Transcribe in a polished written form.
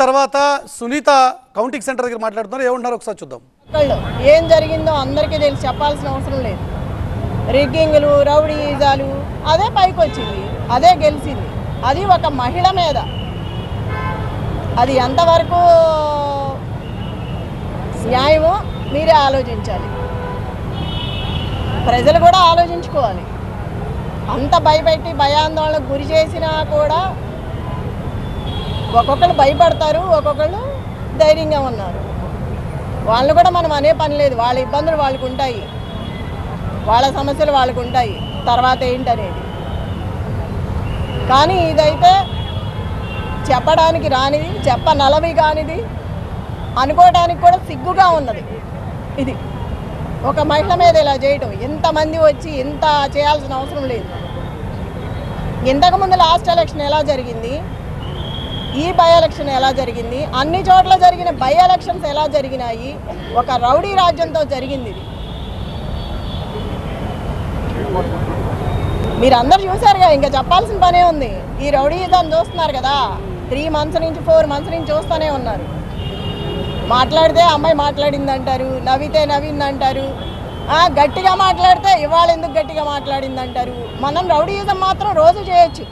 తర్వాత Sunitha counting centre దగ్గర మాట్లాడుతున్నారు. ఏమంటారు ఒకసారి చూద్దాం. ఏం జరిగిందో అందరికీ తెలిసి చెప్పాల్సిన అవసరం లేదు. రిగ్గింగ్లు, రౌడీజాలు అదే పైకి వచ్చింది, అదే గెలిచింది. అది ఒక మహిళ మీద. అది ఎంతవరకు న్యాయమో మీరే ఆలోచించాలి. ప్రజలు కూడా ఆలోచించుకోవాలి. అంత భయపెట్టి భయాందోళనకు గురి చేసినా కూడా ఒక్కొక్కరు భయపడతారు, ఒక్కొక్కరు ధైర్యంగా ఉన్నారు. వాళ్ళు కూడా మనం అనే పని లేదు. వాళ్ళ ఇబ్బందులు వాళ్ళకు ఉంటాయి, వాళ్ళ సమస్యలు వాళ్ళకు ఉంటాయి. తర్వాత ఏంటనేది కానీ ఇదైతే చెప్పడానికి రానిది, చెప్పనలవి కానిది, అనుకోవడానికి కూడా సిగ్గుగా ఉన్నది. ఇది ఒక మహిళ మీద ఇలా చేయటం, ఎంతమంది వచ్చి ఇంత చేయాల్సిన అవసరం లేదు. ఇంతకుముందు లాస్ట్ ఎలక్షన్ ఎలా జరిగింది, ఈ బై ఎలక్షన్ ఎలా జరిగింది, అన్ని చోట్ల జరిగిన బై ఎలక్షన్స్ ఎలా జరిగినాయి, ఒక రౌడీ రాజ్యంతో జరిగింది ఇది. మీరు అందరు చూసారుగా, ఇంకా చెప్పాల్సిన పనే ఉంది. ఈ రౌడీజం చూస్తున్నారు కదా, 3 months నుంచి 4 months నుంచి చూస్తూనే ఉన్నారు. మాట్లాడితే అమ్మాయి మాట్లాడింది అంటారు, నవ్వితే నవ్వింది అంటారు, గట్టిగా మాట్లాడితే ఇవాళ ఎందుకు గట్టిగా మాట్లాడింది అంటారు. మనం రౌడీజం మాత్రం రోజు చేయొచ్చు.